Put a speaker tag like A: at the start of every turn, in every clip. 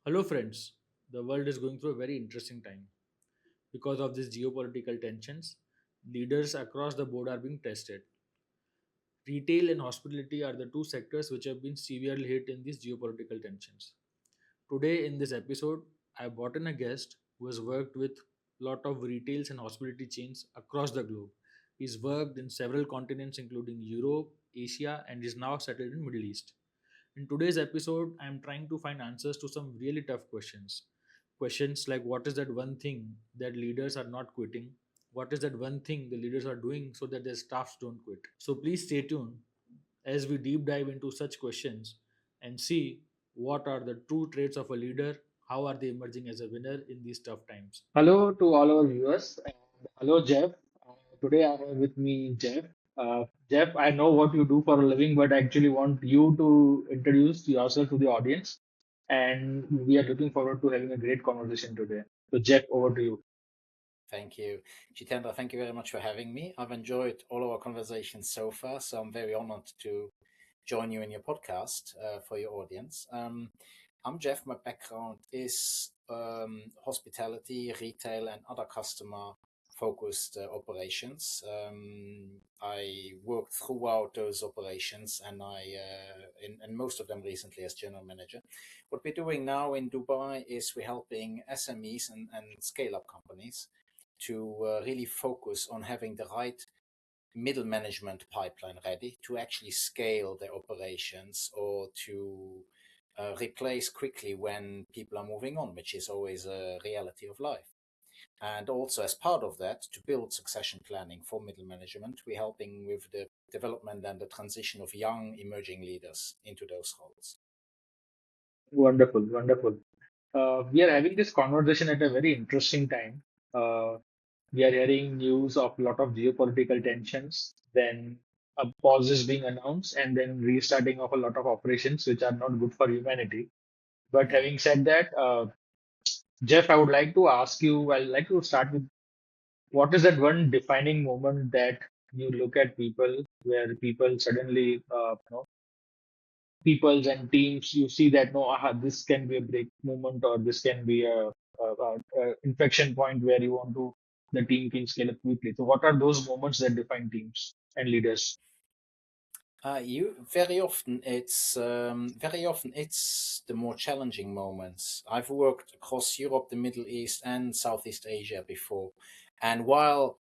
A: Hello, friends. The world is going through a very interesting time. Because of these geopolitical tensions, leaders across the board are being tested. Retail and hospitality are the two sectors which have been severely hit in these geopolitical tensions. Today, in this episode, I brought in a guest who has worked with a lot of retails and hospitality chains across the globe. He's worked in several continents, including Europe, Asia, and is now settled in Middle East. In today's episode, I am trying to find answers to some really tough questions. Questions like what is that one thing that leaders are not quitting? What is that one thing the leaders are doing so that their staffs don't quit? So please stay tuned as we deep dive into such questions and see what are the true traits of a leader, how are they emerging as a winner in these tough times. Hello to all our viewers and hello Jeff. Today I have with me Jeff. Jeff, I know what you do for a living, but I actually want you to introduce yourself to the audience. And we are looking forward to having a great conversation today. So, Jeff, over to you.
B: Thank you. Jitendra, thank you very much for having me. I've enjoyed all our conversations so far, so I'm very honored to join you in your podcast for your audience. I'm Jeff. My background is hospitality, retail, and other customer focused operations. I worked throughout those operations and in most of them recently as general manager. What we're doing now in Dubai is we're helping SMEs and scale up companies to really focus on having the right middle management pipeline ready to actually scale their operations or to replace quickly when people are moving on, which is always a reality of life. And also, as part of that, to build succession planning for middle management, we're helping with the development and the transition of young emerging leaders into those roles.
A: Wonderful, wonderful. We are having this conversation at a very interesting time. We are hearing news of a lot of geopolitical tensions, then a pause is being announced, and then restarting of a lot of operations which are not good for humanity. But
B: Yeah.
A: having said that, Jeff, I would like to ask you, I'd like to start with what is that one defining moment that you look at people where people suddenly, peoples and teams, you see that no, this can be a break moment or this can be a inflection point where you want to the team can scale up quickly. So, what are those moments that define teams and leaders?
B: You very often it's the more challenging moments. I've worked across Europe, the Middle East, and Southeast Asia before, and while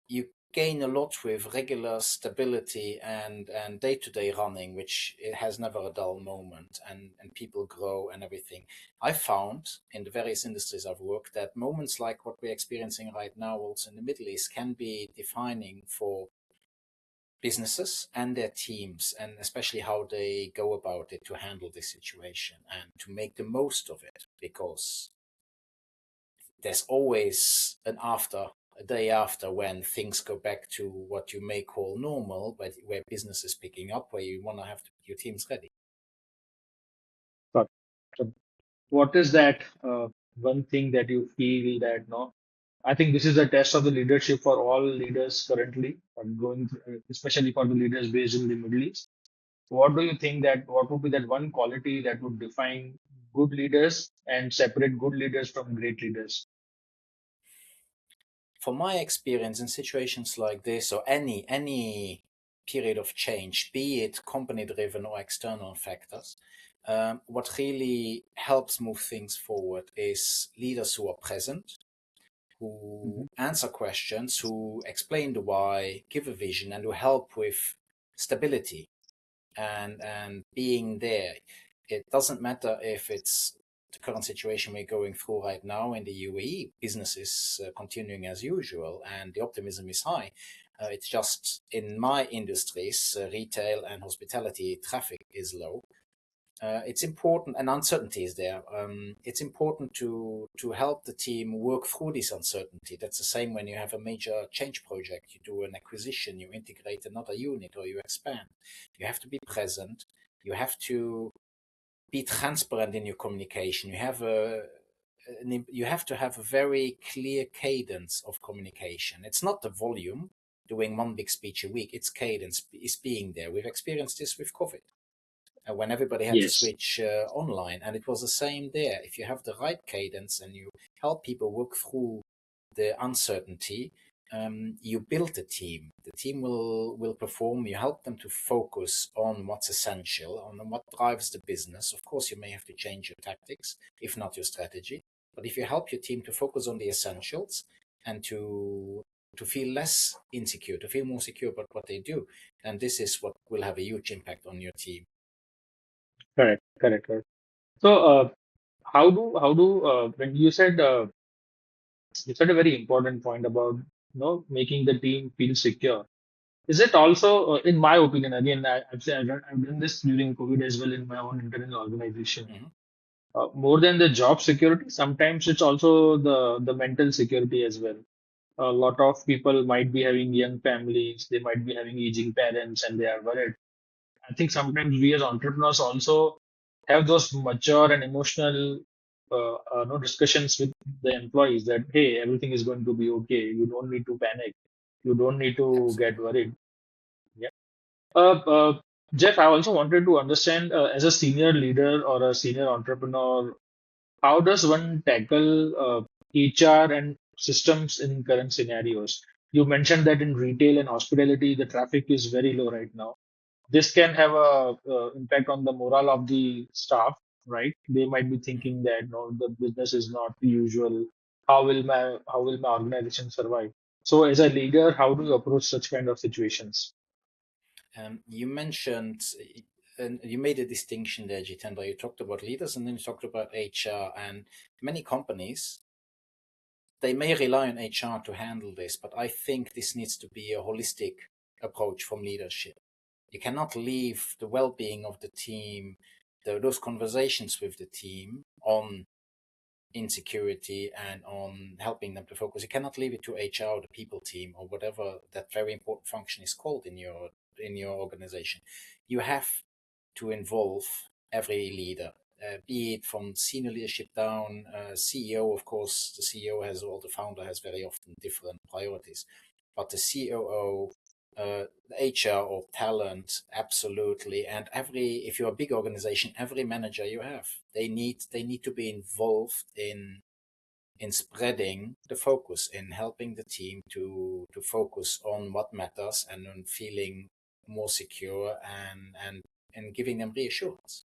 B: you gain a lot with regular stability and day-to-day running, which it has never a dull moment, and people grow and everything. I found in the various industries I've worked that moments like what we're experiencing right now, also in the Middle East, can be defining for businesses and their teams, and especially how they go about it to handle this situation and to make the most of it, because there's always a day after when things go back to what you may call normal, but where business is picking up, where you want to have your teams ready.
A: So, so what is that one thing that you feel that no? I think this is a test of the leadership for all leaders currently, especially for the leaders based in the Middle East. What do you think that what would be that one quality that would define good leaders and separate good leaders from great leaders?
B: From my experience in situations like this, or any period of change, be it company driven or external factors, what really helps move things forward is leaders who are present, who
A: Mhm.
B: answer questions, who explain the why, give a vision, and who help with stability and being there. It doesn't matter if it's the current situation we're going through right now in the UAE. Business is continuing as usual, and the optimism is high. It's just in my industries, retail and hospitality, traffic is low. It's important, and uncertainty is there. It's important to help the team work through this uncertainty. That's the same when you have a major change project. You do an acquisition, you integrate another unit, or you expand. You have to be present. You have to be transparent in your communication. You have to have a very clear cadence of communication. It's not the volume, doing one big speech a week. It's cadence, is being there. We've experienced this with COVID. when everybody had to
A: Yes.
B: switch online. And it was the same there. If you have the right cadence and you help people work through the uncertainty, you build a team. The team will perform. You help them to focus on what's essential, on what drives the business. Of course, you may have to change your tactics, if not your strategy. But if you help your team to focus on the essentials and to feel less insecure, to feel more secure about what they do, then this is what will have a huge impact on your team.
A: Correct. Correct. Correct. So, how do when you said a very important point about making the team feel secure. Is it also, in my opinion, again, I've done this during COVID as well in my own internal organization.
B: Mhm.
A: More than the job security, sometimes it's also the mental security as well. A lot of people might be having young families, they might be having aging parents, and they are worried. I think sometimes we as entrepreneurs also have those mature and emotional no discussions with the employees that hey, everything is going to be okay. You don't need to panic. You don't need to get
B: Absolutely.
A: worried. Yeah. Uh, uh, Jeff, I also wanted to understand as a senior leader or a senior entrepreneur, how does one tackle HR and systems in current scenarios? You mentioned that in retail and hospitality, the traffic is very low right now. This can have a impact on the morale of the staff, right? They might be
B: Mhm.
A: thinking that no, the business is not the usual. How will my organization survive? So, as a leader, how do you approach such kind of situations?
B: You mentioned, and you made a distinction there, Jitendra. You talked about leaders and then you talked about HR. And many companies, they may rely on HR to handle this, but I think this needs to be a holistic approach from leadership. You cannot leave the well being of the team, those conversations with the team on insecurity and on helping them to focus. You cannot leave it to HR, the people team, or whatever that very important function is called in your organization. You have to involve every leader, be it from senior leadership down. CEO, of course, the CEO has, or the founder has very often different priorities, but the COO, HR or talent, absolutely. And if you're a big organization, every manager you have, they need to be involved in spreading the focus, in helping the team to focus on what matters and on feeling more secure and giving them reassurance.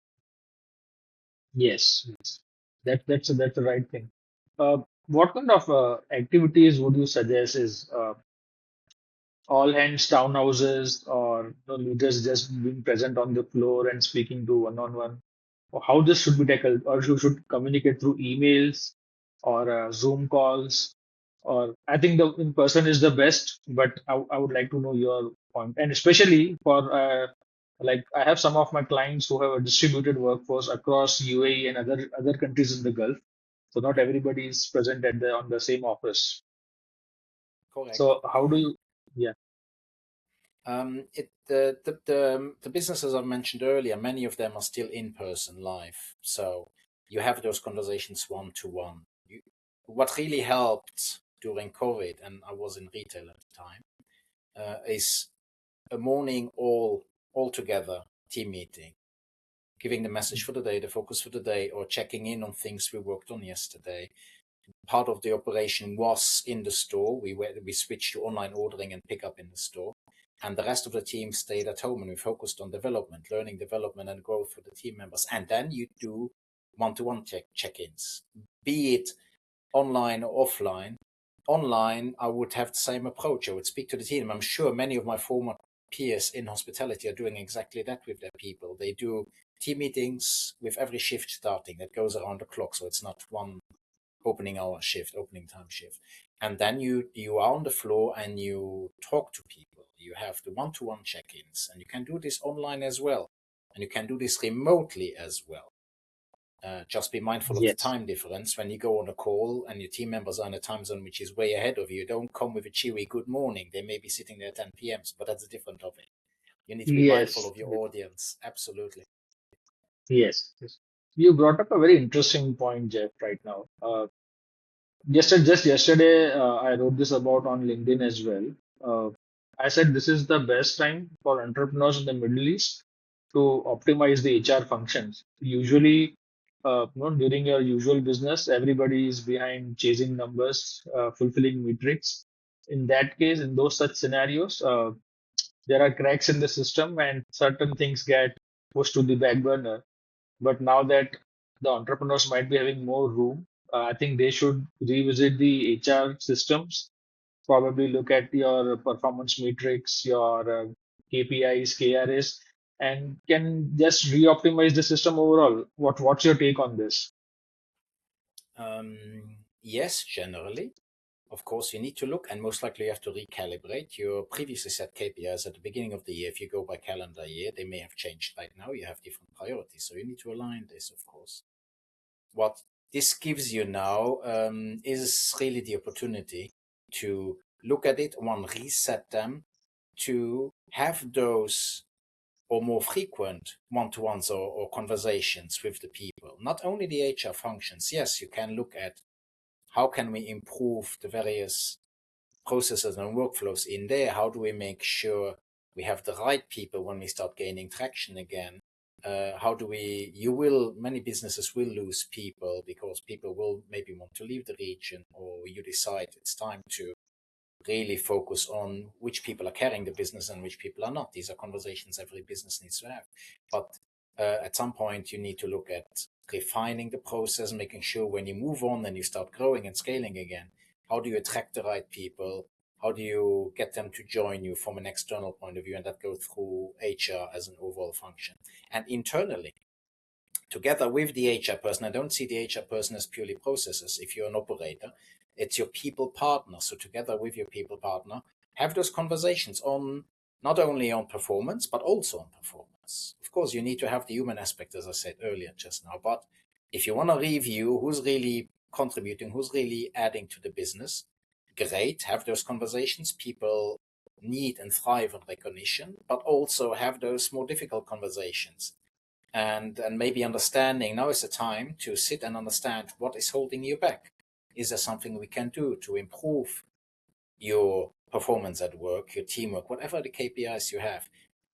A: Yes, yes. That's the right thing. What kind of activities would you suggest is all hands townhouses or leaders just being present on the floor and speaking to one on one? Or how this should be tackled, or you should communicate through emails or Zoom calls, or I think the in person is the best, but I would like to know your point, and especially for like I have some of my clients who have a distributed workforce across UAE and other countries in the Gulf, so not
B: Mhm.
A: everybody is present at the on the same office.
B: Correct.
A: So how do you? Yeah.
B: The businesses I mentioned earlier, many of them are still in person live. So you have those conversations one to one. What really helped during COVID, and I was in retail at the time, is a morning all together team meeting, giving the message for the day, the focus for the day, or checking in on things we worked on yesterday. Part of the operation was in the store. We switched to online ordering and pickup in the store, and the rest of the team stayed at home and we focused on development, learning development and growth for the team members. And then you do one-to-one check-ins, be it online or offline. Online, I would have the same approach. I would speak to the team. I'm sure many of my former peers in hospitality are doing exactly that with their people. They do team meetings with every shift starting that goes around the clock. So it's not one opening hour shift, opening time shift. And then you are on the floor and you talk to people. You have the one-to-one check-ins, and you can do this online as well, and you can do this remotely as well. Just be mindful of the
A: Yes.
B: time difference when you go on a call and your team members are in a time zone which is way ahead of you. Don't come with a cheery good morning. They may be sitting there at 10 p.m., but that's a different topic. You need to be mindful
A: Yes.
B: of your audience. Absolutely.
A: Yes. Yes. You brought up a very interesting point, Jeff, right now. Just yesterday, I wrote this about on LinkedIn as well. Uh, I said this is the best time for entrepreneurs in the Middle East to optimize the HR functions. Usually, during your usual business, everybody is behind chasing numbers, fulfilling metrics. In that case, in those such scenarios, there are cracks in the system and certain things get pushed to the back burner. But now that the entrepreneurs might be having more room, I think they should revisit the HR systems, probably look at your performance metrics, your KPIs, KRAs, and can just re-optimize the system overall. What's your take on this?
B: Yes, generally. Of course, you need to look, and most likely you have to recalibrate your previously set KPIs at the beginning of the year. If you go by calendar year, they may have changed right now. You have different priorities, so you need to align this, of course. What this gives you now is really the opportunity to look at it, one, reset them, to have those or more frequent one-to-ones or conversations with the people. Not only the HR functions. Yes, you can look at how can we improve the various processes and workflows in there? How do we make sure we have the right people when we start gaining traction again? How do we, many businesses will lose people because people will maybe want to leave the region, or you decide it's time to really focus on which people are carrying the business and which people are not. These are conversations every business needs to have. But at some point, you need to look at refining the process, making sure when you move on and you start growing and scaling again, how do you attract the right people? How do you get them to join you from an external point of view? And that goes through HR as an overall function. And internally, together with the HR person. I don't see the HR person as purely processes. If you're an operator, it's your people partner. So together with your people partner, have those conversations on not only on performance, but also on performance. Of course, you need to have the human aspect, as I said earlier just now. But if you want to review who's really contributing, who's really adding to the business, great, have those conversations. People need and thrive on recognition, but also have those more difficult conversations and maybe understanding now is the time to sit and understand what is holding you back. Is there something we can do to improve your performance at work, your teamwork, whatever the KPIs you have?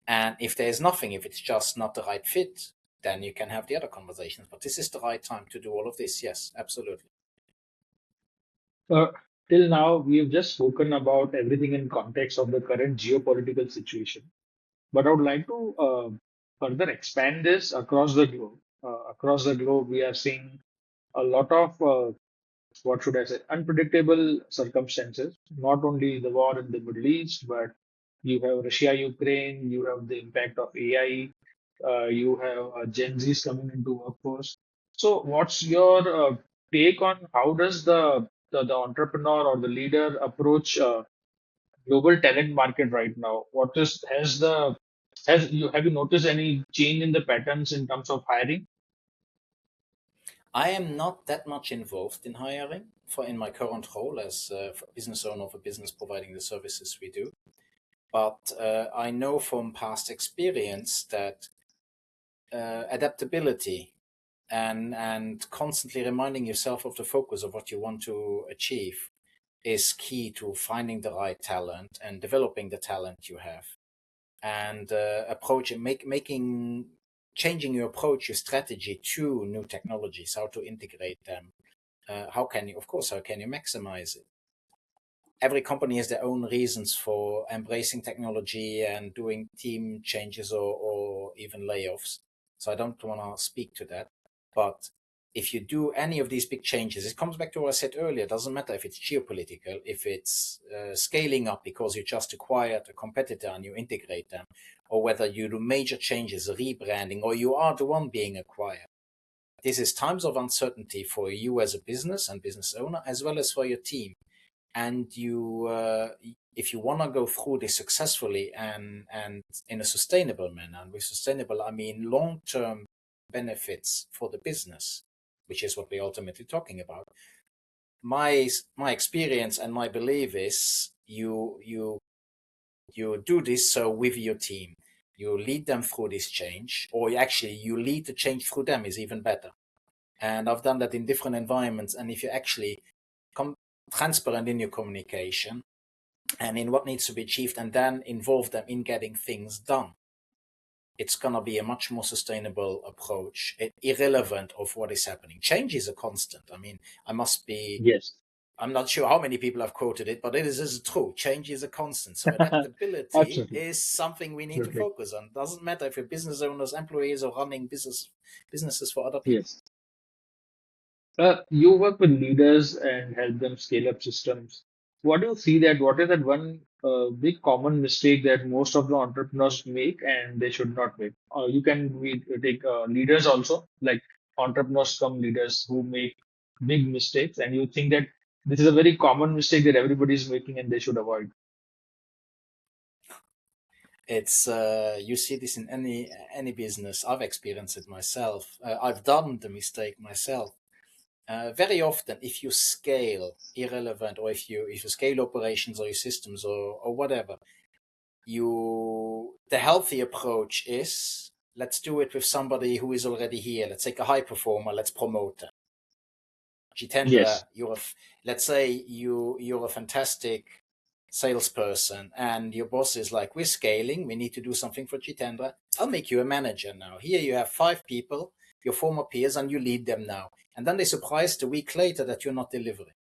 B: And if there's nothing, if it's just not the right fit, then you can have the other conversations. But this is the right time to do all of this. Yes, absolutely.
A: Uh, Till now, we have just spoken about everything in context of the current geopolitical situation. But I would like to further expand this across the globe. Across the globe, we are seeing a lot of what should I say, unpredictable circumstances. Not only the war in the Middle East, but you have Russia, Ukraine, you have the impact of AI, you have Gen Zs coming into workforce. So, what's your take on how does the entrepreneur or the leader approach global talent market right now? What is has the has you have you noticed any change in the patterns in terms of hiring?
B: I am not that much involved in hiring for in my current role as business owner of a business providing the services we do. But I know from past experience that adaptability and constantly reminding yourself of the focus of what you want to achieve is key to finding the right talent and developing the talent you have and approaching making changing your approach, your strategy to new technologies, how to integrate them, how can you, of course, how can you maximize it? Every company has their own reasons for embracing technology and doing team changes or even layoffs. So I don't want to speak to that. But if you do any of these big changes, it comes back to what I said earlier. It doesn't matter if it's geopolitical, if it's scaling up because you just acquired a competitor and you integrate them, or whether you do major changes, rebranding, or you are the one being acquired. This is times of uncertainty for you as a business and business owner, as well as for your team, and you if you want to go through this successfully and in a sustainable manner, and with sustainable I mean long-term benefits for the business, which is what we're ultimately talking about, my experience and my belief is you do this so with your team, you lead them through this change, or actually you lead the change through them is even better. And I've done that in different environments. And if you actually come transparent in your communication and in what needs to be achieved, and then involve them in getting things done, it's going to be a much more sustainable approach, irrelevant of what is happening. Change is a constant. I mean, I must be,
C: Yes.
B: I'm not sure how many people have quoted it, but is true. Change is a constant. So adaptability
C: Absolutely.
B: is something we need to
C: Absolutely.
B: focus on. Doesn't matter if you're business owners, employees, or running businesses for other people.
C: Yes. You work with leaders and help them scale up systems. What do you see that what is that one big common mistake that most of the entrepreneurs make and they should not make? You can take leaders also, like entrepreneurs come leaders who make big mistakes, and you think that this is a very common mistake that everybody is making and they should avoid.
B: It's you see this in any business. I've experienced it myself. I've done the mistake myself. Very often, if you scale irrelevant, or if you scale operations or your systems or whatever, the healthy approach is, let's do it with somebody who is already here. Let's take a high performer. Let's promote them. Jitendra,
C: Yes,
B: let's say you're a fantastic salesperson and your boss is like, we're scaling, we need to do something for Jitendra. I'll make you a manager now. Here you have 5 people, your former peers, and you lead them now. And then they're surprised a week later that you're not delivering.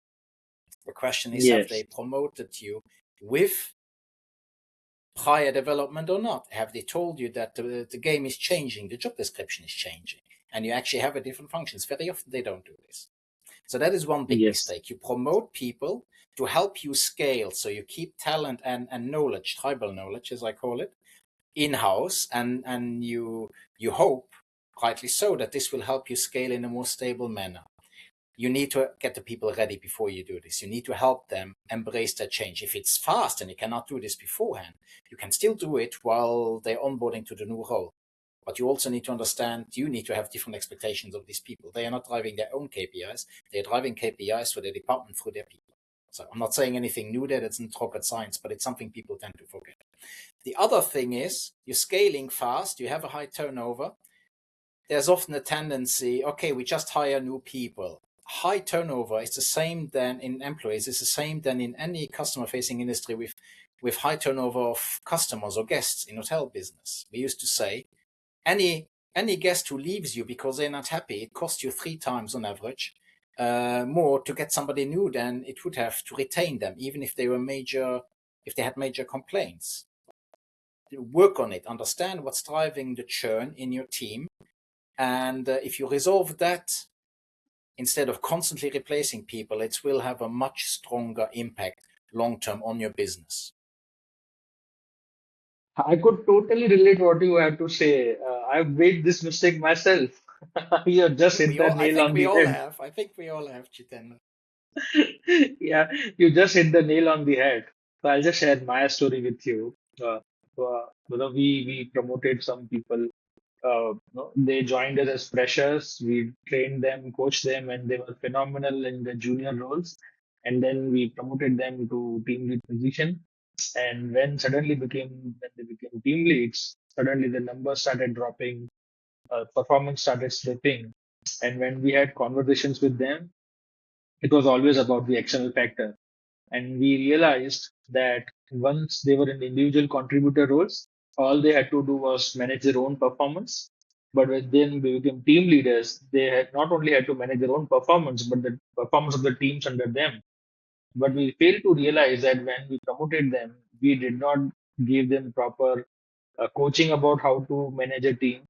B: The question is, have they
C: yes,
B: promoted you with higher development or not? Have they told you that the game is changing, the job description is changing, and you actually have a different functions? Very often they don't do this. So that is one big
C: yes,
B: mistake. You promote people to help you scale. So you keep talent and knowledge, tribal knowledge, as I call it, in-house, and you hope, rightly so, that this will help you scale in a more stable manner. You need to get the people ready before you do this. You need to help them embrace that change. If it's fast and you cannot do this beforehand, you can still do it while they're onboarding to the new role. But you also need to understand you need to have different expectations of these people. They are not driving their own KPIs, they're driving KPIs for their department through their people. So I'm not saying anything new there, that's not rocket science, but it's something people tend to forget. The other thing is you're scaling fast, you have a high turnover. There's often a tendency, okay, we just hire new people. High turnover is the same than in employees, it's the same than in any customer facing industry with high turnover of customers or guests in hotel business. We used to say any guest who leaves you because they're not happy, it costs you 3 times on average more to get somebody new than it would have to retain them, even if if they had major complaints. Work on it, understand what's driving the churn in your team, and if you resolve that instead of constantly replacing people, it will have a much stronger impact long term on your business.
C: I could totally relate what you have to say. I've made this mistake myself. You have just hit the
B: I
C: nail
B: think
C: on
B: we
C: the
B: all
C: head.
B: have. I think we all have, Jitendra.
C: Yeah, you just hit the nail on the head. So I'll just share my story with you. We promoted some people. They joined us as freshers. We trained them, coached them, and they were phenomenal in the junior roles. And then we promoted them to team lead position. And when they became team leads, suddenly the numbers started dropping, performance started slipping. And when we had conversations with them, it was always about the external factor. And we realized that once they were in individual contributor roles, all they had to do was manage their own performance. But when then they became team leaders, they had not only had to manage their own performance, but the performance of the teams under them. But we failed to realize that when we promoted them, we did not give them proper coaching about how to manage a team.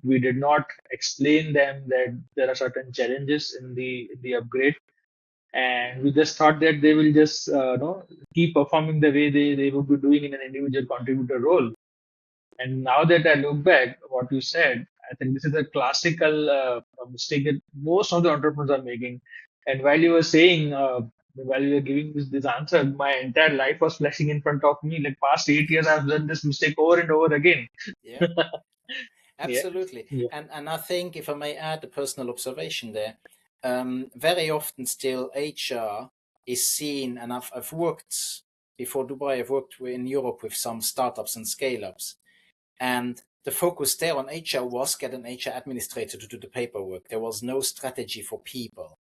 C: We did not explain them that there are certain challenges in the upgrade, and we just thought that they will just keep performing the way they would be doing in an individual contributor role. And now that I look back, what you said, I think this is a classical mistake that most of the entrepreneurs are making. And while you were giving this answer, my entire life was flashing in front of me. Like past 8 years, I've done this mistake over and over again.
B: Yeah,
C: Yeah,
B: absolutely.
C: yeah,
B: And I think, if I may add a personal observation there, very often still HR is seen, and I've worked before Dubai, I've worked in Europe with some startups and scale ups. And the focus there on HR was get an HR administrator to do the paperwork. There was no strategy for people.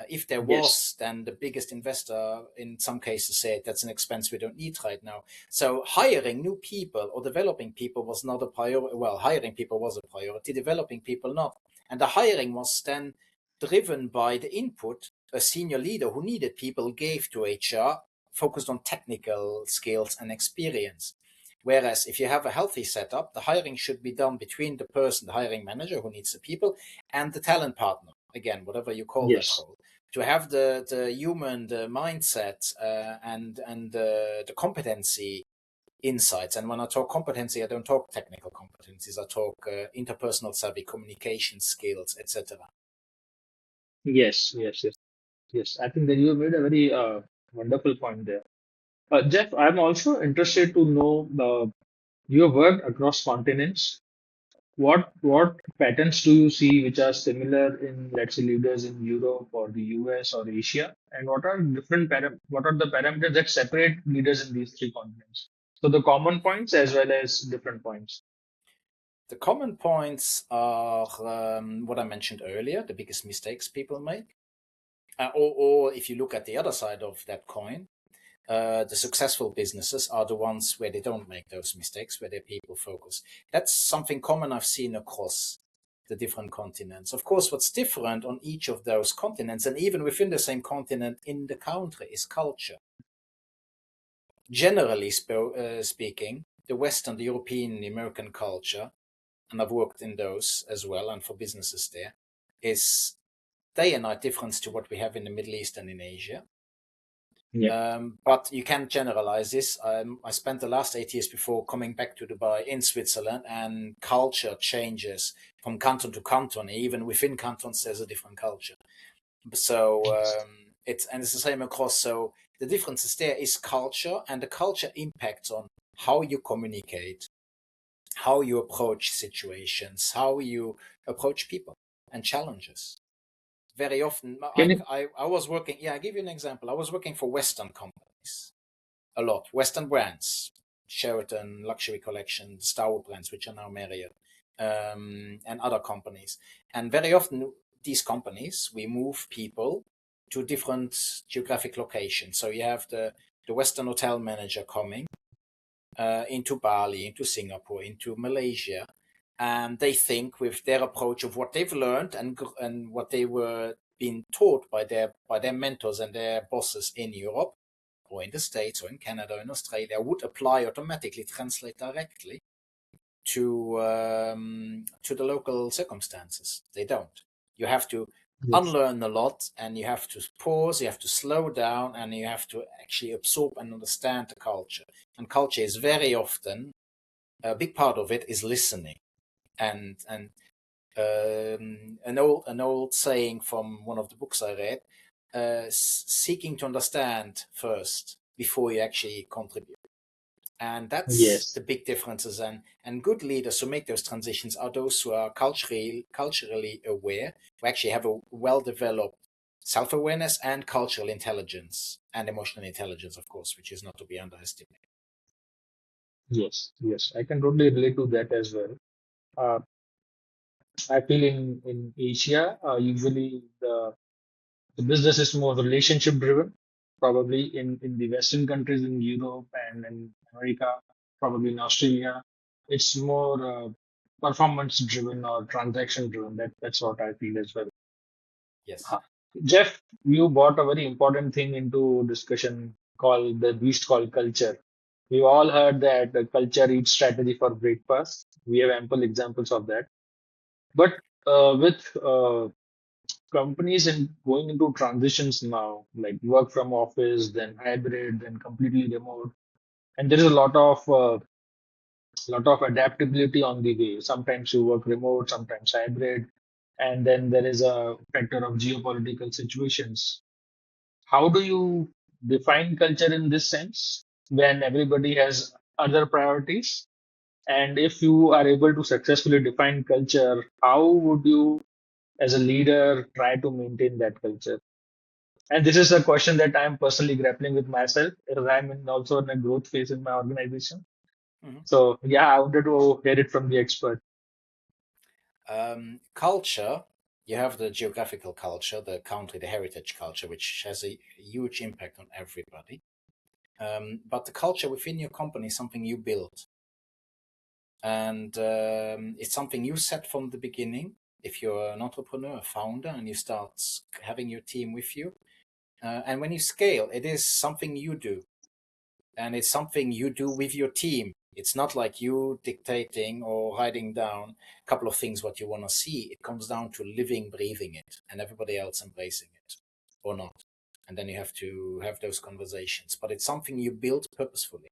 B: If there
C: Yes.
B: was, then the biggest investor in some cases said that's an expense we don't need right now. So hiring new people or developing people was not a priority. Well, hiring people was a priority, developing people not. And the hiring was then driven by the input a senior leader who needed people gave to HR, focused on technical skills and experience. Whereas if you have a healthy setup, the hiring should be done between the person, the hiring manager who needs the people, and the talent partner. Again, whatever you call that
C: Yes.
B: role, to have the human, the mindset, and the competency insights. And when I talk competency, I don't talk technical competencies. I talk interpersonal savvy, communication skills, etc.
C: Yes. Yes. Yes. Yes. I think that you made a very wonderful point there. Jeff, I'm also interested to know your work across continents. What patterns do you see which are similar in, let's say, leaders in Europe or the US or Asia? And what are the parameters that separate leaders in these three continents? So the common points as well as different points.
B: The common points are what I mentioned earlier, the biggest mistakes people make. Or if you look at the other side of that coin, the successful businesses are the ones where they don't make those mistakes, where they're people focused. That's something common I've seen across the different continents. Of course, what's different on each of those continents, and even within the same continent in the country, is culture. Generally speaking, the Western, the European, the American culture, and I've worked in those as well, and for businesses there, is day and night difference to what we have in the Middle East and in Asia.
C: Yeah.
B: But you can't generalize this. I spent the last 8 years before coming back to Dubai in Switzerland, and culture changes from canton to canton. Even within cantons, there's a different culture. So it's the same across. So the differences there is culture, and the culture impacts on how you communicate, how you approach situations, how you approach people and challenges. Very often,
C: Can you?
B: I was working. Yeah, I give you an example. I was working for Western companies a lot, Western brands, Sheraton, Luxury Collection, Star Wars brands, which are now Marriott, and other companies. And very often, these companies, we move people to different geographic locations. So you have the Western hotel manager coming into Bali, into Singapore, into Malaysia, and they think with their approach of what they've learned and what they were being taught by their mentors and their bosses in Europe or in the States or in Canada or in Australia would apply automatically, translate directly to the local circumstances. They don't. You have to
C: Yes.
B: unlearn a lot, and you have to pause, you have to slow down, and you have to actually absorb and understand the culture. And culture is very often a big part of it is listening. And an old saying from one of the books I read, seeking to understand first before you actually contribute. And that's
C: Yes.
B: the big differences. And good leaders who make those transitions are those who are culturally aware, who actually have a well developed self awareness and cultural intelligence and emotional intelligence, of course, which is not to be underestimated.
C: Yes. Yes. I can totally relate to that as well. Uh, I feel in Asia, usually the business is more relationship driven. Probably in the Western countries, in Europe and in America, probably in Australia, it's more performance driven or transaction driven. That's what I feel as well.
B: Yes.
C: Huh. Jeff, you brought a very important thing into discussion called the beast called culture. We've all heard that the culture eats strategy for breakfast. We have ample examples of that. But with companies and going into transitions now, like work from office, then hybrid, then completely remote, and there is a lot of adaptability on the way. Sometimes you work remote, sometimes hybrid, and then there is a factor of geopolitical situations. How do you define culture in this sense when everybody has other priorities? And if you are able to successfully define culture, how would you, as a leader, try to maintain that culture? And this is a question that I'm personally grappling with myself because also in a growth phase in my organization.
B: Mhm.
C: So yeah, I wanted to hear it from the expert.
B: Culture. You have the geographical culture, the country, the heritage culture, which has a huge impact on everybody. But the culture within your company is something you build, and it's something you set from the beginning. If you're an entrepreneur, a founder, and you start having your team with you, and when you scale, it is something you do, and it's something you do with your team. It's not like you dictating or writing down a couple of things what you want to see. It comes down to living, breathing it, and everybody else embracing it or not. And then you have to have those conversations. But it's something you build purposefully,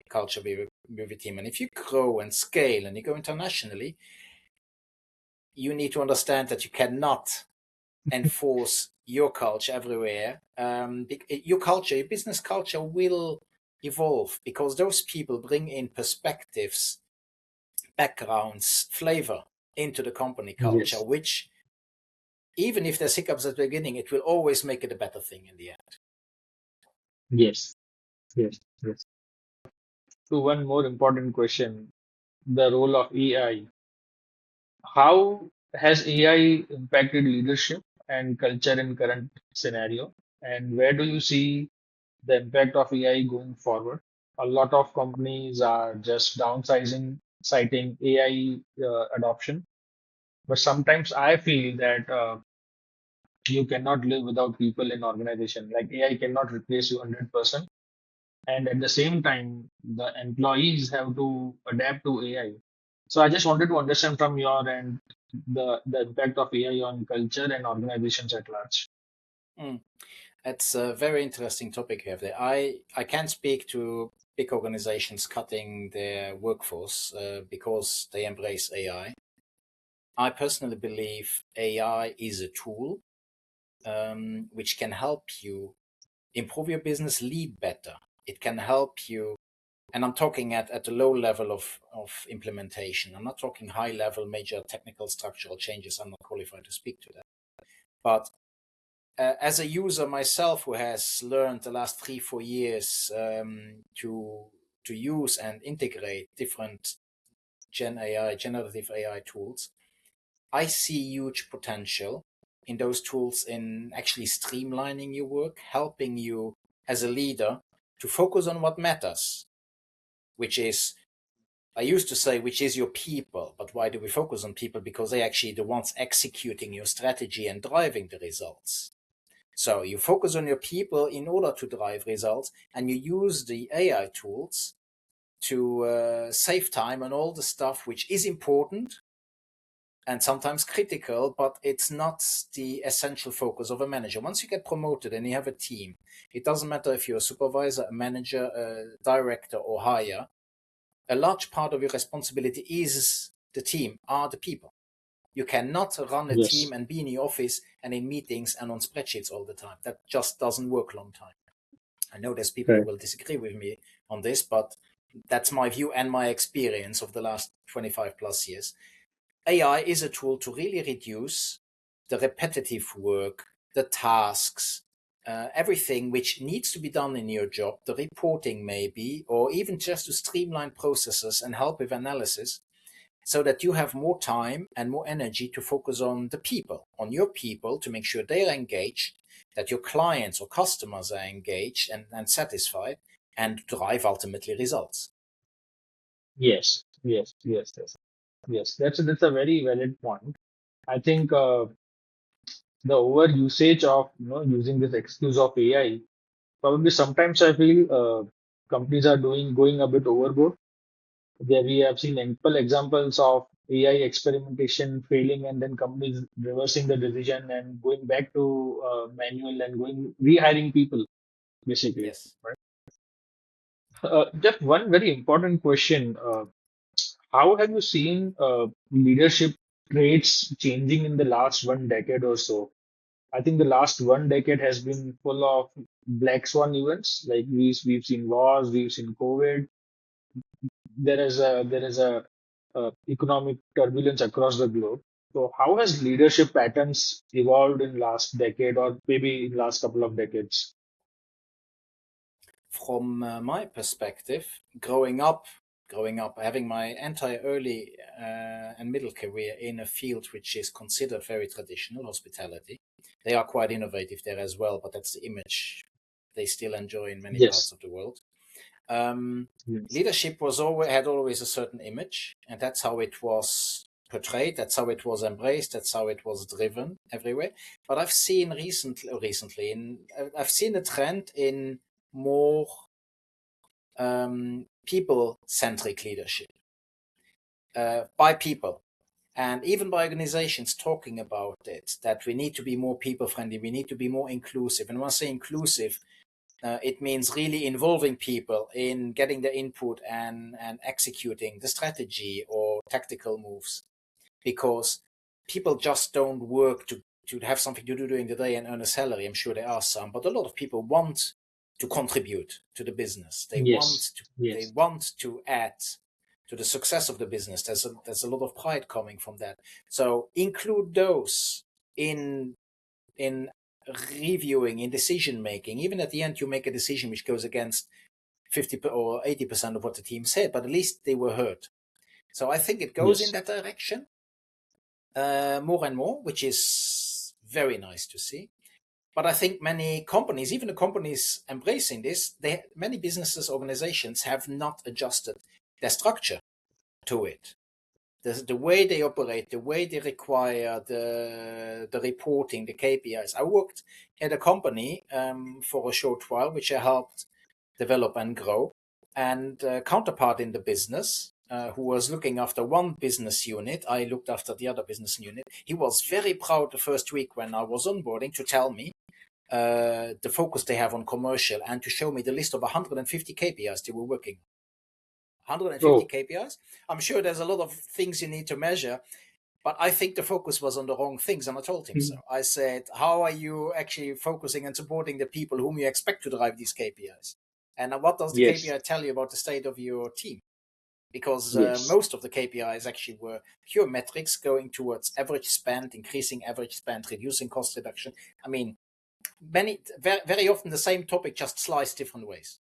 B: culture with your team. And if you grow and scale and you go internationally, you need to understand that you cannot enforce your culture everywhere. Your culture, your business culture will evolve because those people bring in perspectives, backgrounds, flavor into the company culture,
C: Yes,
B: which even if there's hiccups at the beginning, it will always make it a better thing in the end.
C: yes, yes, yes. So one more important question, the role of AI. How has AI impacted leadership and culture in current scenario? And where do you see the impact of AI going forward? A lot of companies are just downsizing, citing AI adoption. But sometimes I feel that you cannot live without people in organization. Like AI cannot replace you 100%. And at the same time, the employees have to adapt to AI. So I just wanted to understand from your end the impact of AI on culture and organizations at large.
B: Mm. It's a very interesting topic you have there. I can't speak to big organizations cutting their workforce because they embrace AI. I personally believe AI is a tool which can help you improve your business, lead better. It can help you, and I'm talking at the low level of implementation. I'm not talking high level, major technical structural changes. I'm not qualified to speak to that. But as a user myself who has learned the last 3 4 years to use and integrate different generative AI tools, I see huge potential in those tools in actually streamlining your work, helping you as a leader to focus on what matters, which is, I used to say, which is your people. But why do we focus on people? Because they're actually the ones executing your strategy and driving the results. So you focus on your people in order to drive results, and you use the AI tools to save time and all the stuff which is important and sometimes critical, but it's not the essential focus of a manager. Once you get promoted and you have a team, it doesn't matter if you're a supervisor, a manager, a director, or higher. A large part of your responsibility is the team, are the people. You cannot run a team
C: Yes,
B: and be in your office and in meetings and on spreadsheets all the time. That just doesn't work long time. I know there's people who
C: correct.
B: will disagree with me on this, but that's my view and my experience of the last 25 plus years. AI is a tool to really reduce the repetitive work, the tasks, everything which needs to be done in your job, the reporting maybe, or even just to streamline processes and help with analysis so that you have more time and more energy to focus on the people, on your people, to make sure they're engaged, that your clients or customers are engaged and satisfied, and drive ultimately results.
C: Yes, yes, yes, yes, yes. That's a very valid point. I think the over usage of using this excuse of AI, probably sometimes I feel companies are doing going a bit overboard. There we have seen ample examples of AI experimentation failing and then companies reversing the decision and going back to manual and going rehiring people basically.
B: Yes.
C: Right? Just one very important question. How have you seen leadership traits changing in the last 1 decade or so? I think the last 1 decade has been full of black swan events. Like we've seen wars, we've seen COVID. There is a economic turbulence across the globe. So how has leadership patterns evolved in last decade or maybe in last couple of decades?
B: From my perspective, growing up growing up, having my entire early and middle career in a field which is considered very traditional, hospitality. They are quite innovative there as well, but that's the image they still enjoy in many parts
C: Yes.
B: of the world. Um,
C: Yes.
B: Leadership was always had always a certain image, and that's how it was portrayed. That's how it was embraced. That's how it was driven everywhere. But I've seen I've seen a trend in more people-centric leadership by people. And even by organizations talking about it, that we need to be more people friendly, we need to be more inclusive. And when I say inclusive, it means really involving people in getting their input and executing the strategy or tactical moves, because people just don't work to have something to do during the day and earn a salary. I'm sure there are some, but a lot of people want to contribute to the business.
C: Yes.
B: They
C: Yes.
B: want to add to the success of the business. There's a lot of pride coming from that. So include those in in reviewing, in decision making. Even at the end, you make a decision which goes against 50 or 80% of what the team said, but at least they were heard. So I think it goes in
C: Yes.
B: that direction more and more, which is very nice to see. But I think many companies, even the companies embracing this, many businesses, organizations have not adjusted their structure to it. The way they operate, the way they require the reporting, the KPIs. I worked at a company for a short while, which I helped develop and grow. And a counterpart in the business, who was looking after one business unit, I looked after the other business unit. He was very proud the first week when I was onboarding to tell me the focus they have on commercial and to show me the list of 150 KPIs they were working. 150
C: Oh.
B: KPIs. I'm sure there's a lot of things you need to measure, but I think the focus was on the wrong things, and I told him so.
C: Mm.
B: I said, how are you actually focusing and supporting the people whom you expect to drive these KPIs? And what does the
C: Yes.
B: KPI tell you about the state of your team? Because
C: Yes.
B: most of the KPIs actually were pure metrics going towards average spend, increasing average spend, reducing cost reduction. I mean, very often the same topic, just sliced different ways.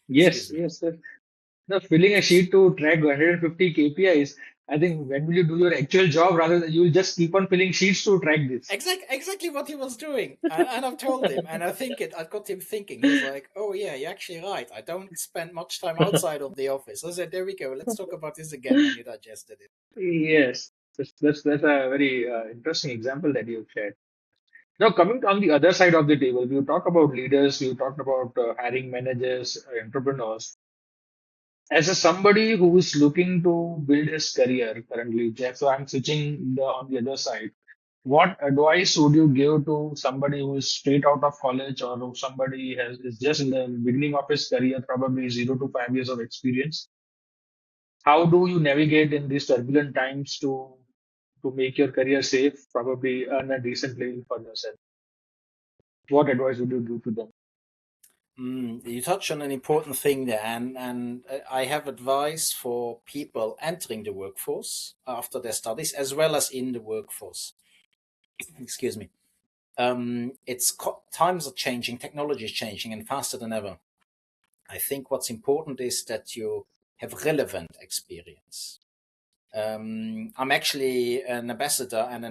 C: Yes.
B: Excuse me.
C: Yes. Yes. Now, filling a sheet to track 150 KPIs, I think when will you do your actual job rather than you will just keep on filling sheets to track this?
B: Exactly what he was doing, and I've told him, and I got him thinking. He's like, "Oh yeah, you're actually right. I don't spend much time outside of the office." I said, "There we go. Let's talk about this again when you digested it."
C: Yes. That's a very interesting example that you've shared. Now, coming on the other side of the table, you talk about leaders, you talked about hiring managers, entrepreneurs. As a somebody who is looking to build his career currently, Jeff, so I'm switching on the other side. What advice would you give to somebody who is straight out of college or who somebody is just in the beginning of his career, probably 0 to 5 years of experience? How do you navigate in these turbulent times to make your career safe, probably earn a decent living for yourself? What advice would you give to them?
B: You touch on an important thing there, and I have advice for people entering the workforce after their studies, as well as in the workforce. Excuse me. Times are changing, technology is changing, and faster than ever. I think what's important is that you have relevant experience. I'm actually an ambassador and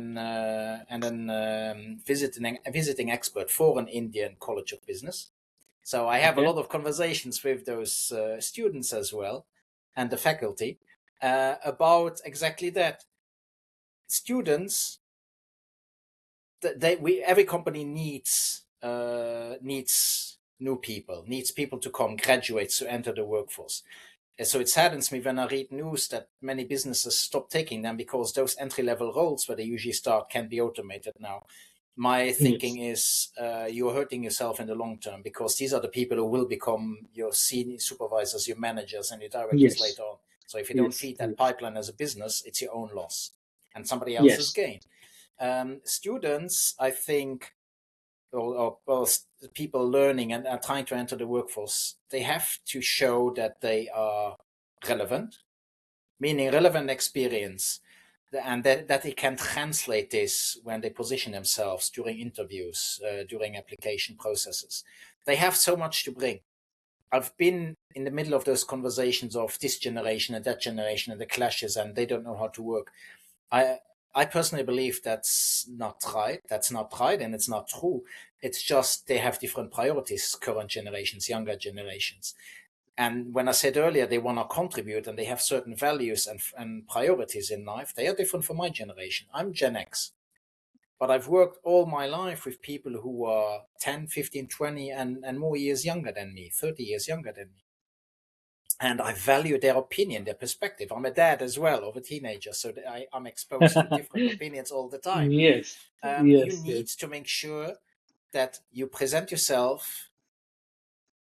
B: visiting expert for an Indian College of Business. So I have a
C: Okay.
B: lot of conversations with those students as well and the faculty about exactly that. Students, every company needs new people, needs people to come, graduates to enter the workforce. So it saddens me when I read news that many businesses stop taking them because those entry level roles where they usually start can be automated now. My thinking
C: Yes.
B: is you're hurting yourself in the long term, because these are the people who will become your senior supervisors, your managers, and your directors
C: Yes.
B: later on. So if you don't
C: Yes.
B: feed that
C: Yes.
B: pipeline as a business, it's your own loss and somebody else's
C: Yes.
B: gain. Students, I think, or people learning and are trying to enter the workforce, they have to show that they are relevant, meaning relevant experience, and that they can translate this when they position themselves during interviews, during application processes. They have so much to bring. I've been in the middle of those conversations of this generation and that generation and the clashes, and they don't know how to work. I I personally believe that's not right. That's not right, and it's not true. It's just they have different priorities. Current generations, younger generations, and when I said earlier they want to contribute and they have certain values and priorities in life, they are different from my generation. I'm Gen X, but I've worked all my life with people who are 10, 15, 20, and more years younger than me, 30 years younger than me. And I value their opinion, their perspective. I'm a dad as well of a teenager, so I'm exposed to different opinions all the time.
C: Yes,
B: You
C: yes,
B: need
C: yes.
B: to make sure that you present yourself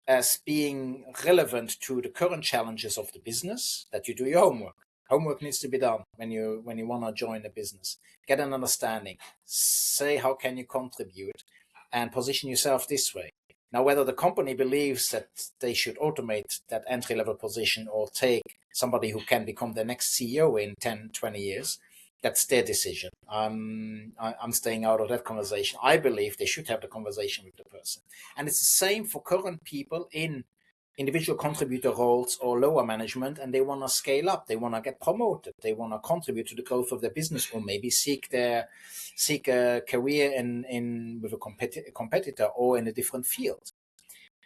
B: as being relevant to the current challenges of the business, that you do your homework. Homework needs to be done when you want to join a business. Get an understanding. Say how can you contribute and position yourself this way. Now, whether the company believes that they should automate that entry level position or take somebody who can become the next CEO in 10, 20 years, that's their decision. I'm staying out of that conversation. I believe they should have the conversation with the person. And it's the same for current people in individual contributor roles or lower management, and they want to scale up. They want to get promoted. They want to contribute to the growth of their business, or maybe seek a career in with a competitor or in a different field.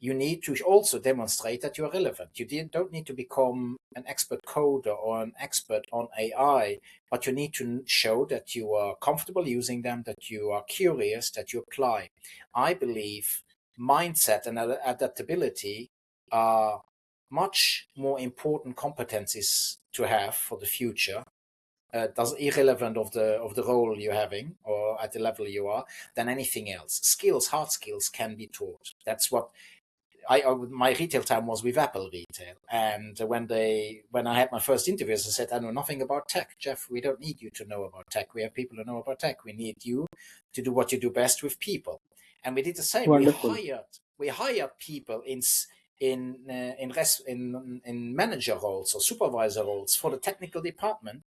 B: You need to also demonstrate that you are relevant. You don't need to become an expert coder or an expert on AI, but you need to show that you are comfortable using them, that you are curious, that you apply. I believe mindset and adaptability are much more important competencies to have for the future. That's irrelevant of the role you're having or at the level you are than anything else. Skills, hard skills, can be taught. That's what my retail time was with Apple Retail, and when I had my first interviews, I said, I know nothing about tech, Jeff. We don't need you to know about tech. We have people who know about tech. We need you to do what you do best with people. And we did the same.
C: Wonderful.
B: We hired people in manager roles or supervisor roles for the technical department.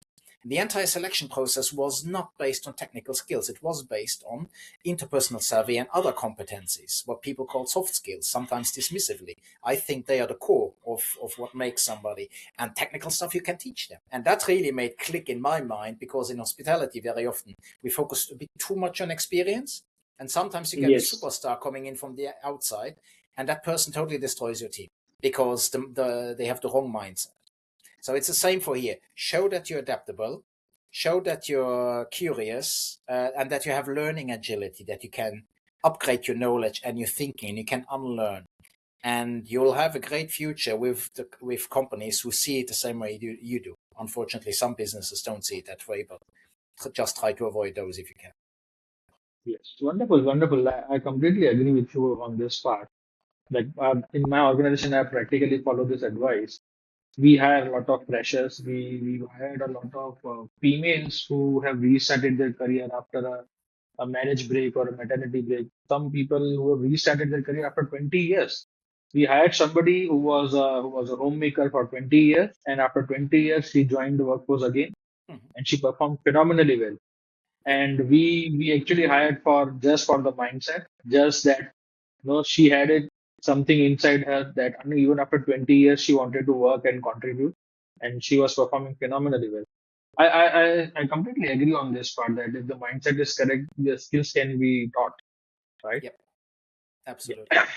B: The entire selection process was not based on technical skills. It was based on interpersonal savvy and other competencies, what people call soft skills, sometimes dismissively. I think they are the core of what makes somebody. And technical stuff you can teach them. And that really made click in my mind, because in hospitality, very often we focus a bit too much on experience. And sometimes you get a
C: Yes,
B: superstar coming in from the outside, and that person totally destroys your team because they have the wrong mindset. So it's the same for here. Show that you're adaptable, show that you're curious, and that you have learning agility, that you can upgrade your knowledge and your thinking, and you can unlearn. And you'll have a great future with companies who see it the same way you do. Unfortunately, some businesses don't see it that way, but just try to avoid those if you can.
C: yes. Wonderful, wonderful. I completely agree with you on this part. Like in my organization, I practically follow this advice. We hire a lot of freshers. We hired a lot of females who have restarted their career after a marriage break or a maternity break. Some people who have restarted their career after 20 years. We hired somebody who was a homemaker for 20 years, and after 20 years, she joined the workforce again,
B: Mhm.
C: and she performed phenomenally well.
B: Yeah.
C: And we actually hired for the mindset, just that she had it something inside her that even after 20 years she wanted to work and contribute, and she was performing phenomenally well. I completely agree on this part that if the mindset is correct, the skills can be taught, right?
B: Yep. Absolutely.
C: Yeah.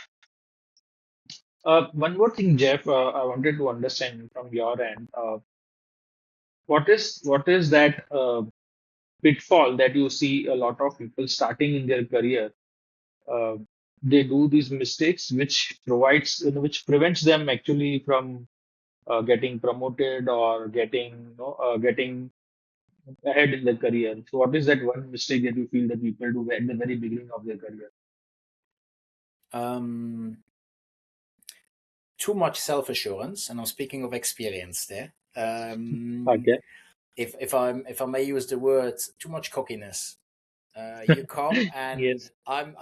C: One more thing, Jeff, I wanted to understand from your end. What is that pitfall that you see a lot of people starting in their career? uh, they do these mistakes, which which prevents them actually from getting promoted or getting ahead in their career. So, what is that one mistake that you feel that people do at the very beginning of their career?
B: Um, Too much self assurance, and I'm speaking of experience there.
C: Okay.
B: If I may use the word, too much cockiness. You come and
C: Yes.
B: I'm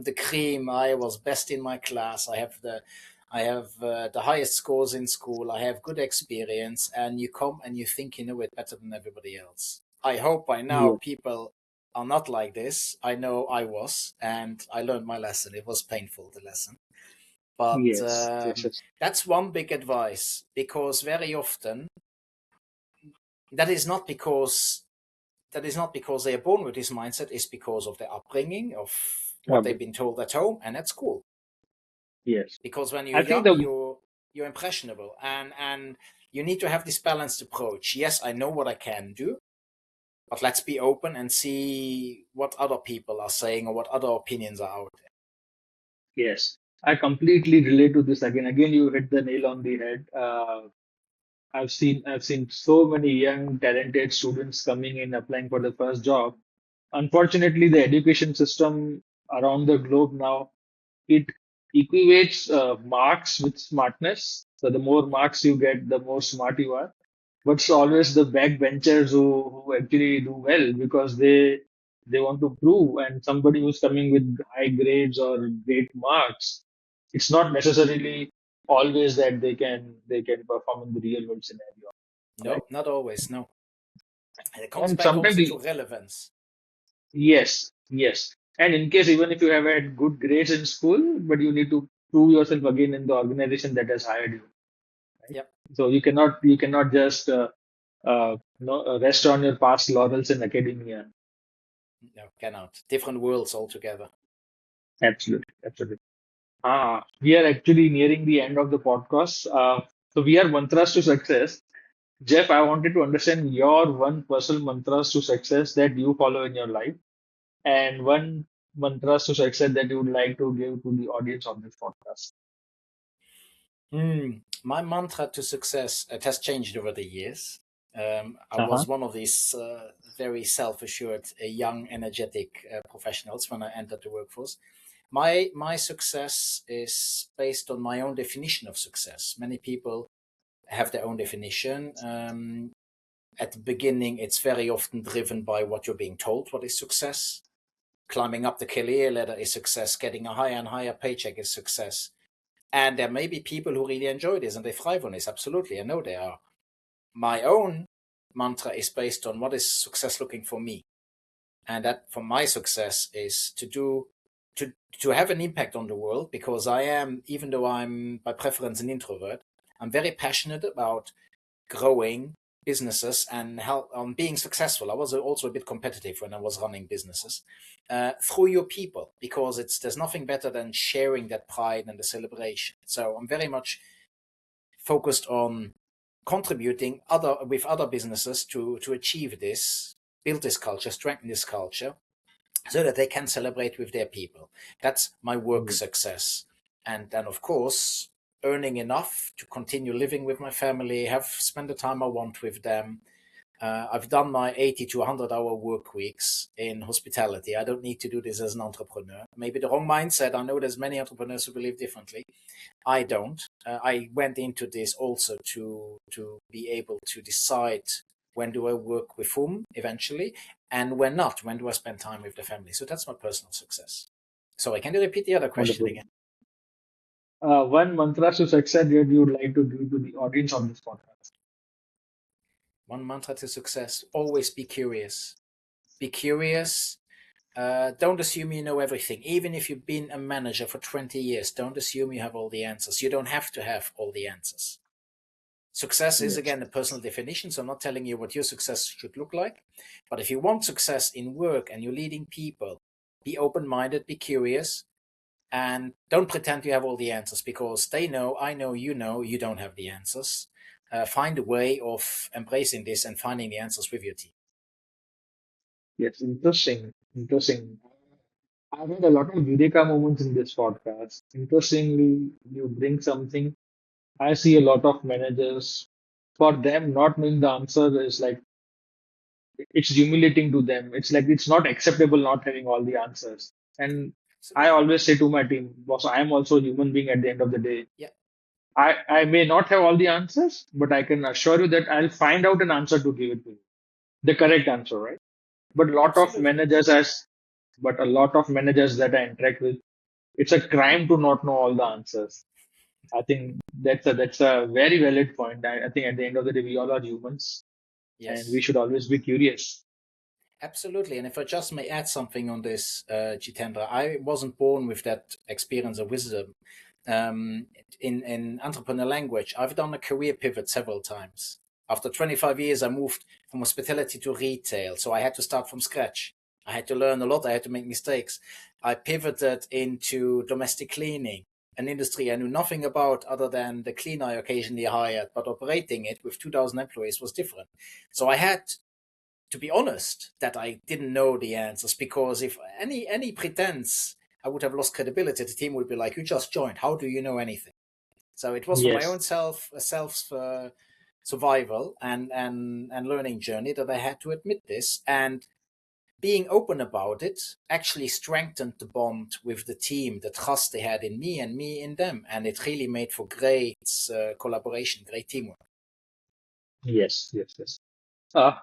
B: the cream. I was best in my class. I have the highest scores in school. I have good experience, and you come and you think you know it better than everybody else. I hope by now
C: Yes.
B: people are not like this. I know I was, and I learned my lesson. It was painful, the lesson. But
C: Yes, yes, yes.
B: that's one big advice, because very often that is not because they are born with this mindset. It's because of their upbringing, of what they've
C: Um,
B: been told at home and at school.
C: yes.
B: Because when you're
C: I think
B: young,
C: the
B: you're impressionable, and you need to have this balanced approach. Yes, I know what I can do, but let's be open and see what other people are saying or what other opinions are out
C: yes, I completely relate to this again. Again, you hit the nail on the head. I've seen so many young talented students coming in applying for the first job. Unfortunately, the education system around the globe now, it equates marks with smartness. So the more marks you get, the more smart you are. But it's always the backbenchers who actually do well because they want to prove. And somebody who's coming with high grades or great marks, it's not necessarily always that they can perform in the real world scenario,
B: there.
C: right?
B: No, not always. No, and it comes
C: And
B: back
C: sometimes
B: also to relevance.
C: yes, yes. And in case even if you have had good grades in school, but you need to prove yourself again in the organization that has hired you, right?
B: Yep.
C: So you cannot just rest on your past laurels in academia.
B: No, cannot. Different worlds altogether.
C: Absolutely, absolutely. We are actually nearing the end of the podcast. So we are mantras to success. Jeff, I wanted to understand your one personal mantras to success that you follow in your life, and one mantras to success that you would like to give to the audience of this podcast.
B: My mantra to success, it has changed over the years. I
C: Uh-huh.
B: was one of these very self-assured, young, energetic professionals when I entered the workforce. My success is based on my own definition of success. Many people have their own definition. At the beginning, it's very often driven by what you're being told. What is success? Climbing up the career ladder is success. Getting a higher and higher paycheck is success. And there may be people who really enjoy this and they thrive on this. Absolutely, I know they are. My own mantra is based on what is success looking for me, and that for my success is to have an impact on the world, because I am, even though I'm by preference an introvert, I'm very passionate about growing businesses and help on being successful. I was also a bit competitive when I was running businesses through your people, because there's nothing better than sharing that pride and the celebration. So I'm very much focused on contributing with other businesses to achieve this, build this culture, strengthen this culture, so that they can celebrate with their people. That's my work
C: Mm.
B: success. And then, of course, earning enough to continue living with my family, have spend the time I want with them. I've done my 80 to 100-hour work weeks in hospitality. I don't need to do this as an entrepreneur. Maybe the wrong mindset. I know there's many entrepreneurs who believe differently. I don't. I went into this also to be able to decide when do I work with whom eventually, and when not. When do I spend time with the family? So that's my personal success. Sorry, can you repeat the other question
C: Wonderful.
B: again?
C: One mantra to success that you would like to give to the audience of this podcast.
B: One mantra to success: always be curious. Be curious. Don't assume you know everything. Even if you've been a manager for 20 years, don't assume you have all the answers. You don't have to have all the answers. Success is,
C: Yes,
B: again, a personal definition, so I'm not telling you what your success should look like. But if you want success in work and you're leading people, be open minded, be curious, and don't pretend you have all the answers, because they know, I know, you don't have the answers. Find a way of embracing this and finding the answers with your team.
C: yes, interesting, interesting. I've had a lot of Eureka moments in this podcast. Interestingly, you bring something. I see a lot of managers, for them, not knowing the answer is like it's humiliating to them. It's like it's not acceptable not having all the answers. And I
B: Absolutely.
C: always say to my team, boss, I am also a human being at the end of the day.
B: Yeah,
C: I may not have all the answers, but I can assure you that I'll find out an answer to give it to you. The
B: yeah,
C: correct answer, right? But
B: absolutely.
C: a lot of managers that I interact with, it's a crime to not know all the answers. I think that's a very valid point. I think at the end of the day, we all are humans, and we
B: Yes.
C: should always be curious.
B: Absolutely. And if I just may add something on this, Jitendra, I wasn't born with that experience or wisdom. in entrepreneur language, I've done a career pivot several times. After 25 years, I moved from hospitality to retail, so I had to start from scratch. I had to learn a lot. I had to make mistakes. I pivoted into domestic cleaning, an industry I knew nothing about other than the cleaner I occasionally hired, but operating it with 2,000 employees was different. So I had to be honest that I didn't know the answers, because if any pretense, I would have lost credibility. The team would be like, "You just joined. How do you know anything?" So it was for my
C: Yes.
B: own self survival and learning journey that I had to admit this, and being open about it actually strengthened the bond with the team, the trust they had in me and me in them, and it really made for great collaboration, great teamwork.
C: Yes. Yes. Yes.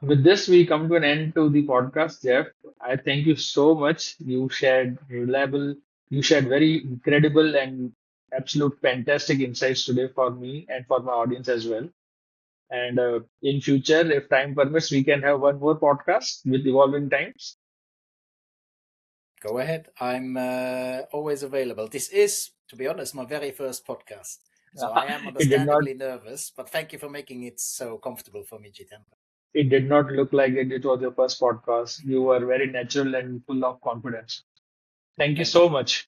C: With this, we come to an end to the podcast, Jeff. I thank you so much. You shared very incredible and absolute fantastic insights today for me and for my audience as well. And in future, if time permits, we can have one more podcast with evolving times.
B: Go ahead. I'm always available. This is, to be honest, my very first podcast. So I am
C: It did not
B: understandably nervous, but thank you for making it so comfortable for me, Jitendra.
C: it did not look like it. It was your first podcast. You were very natural and full of confidence. Thank you
B: Thank you.
C: so much.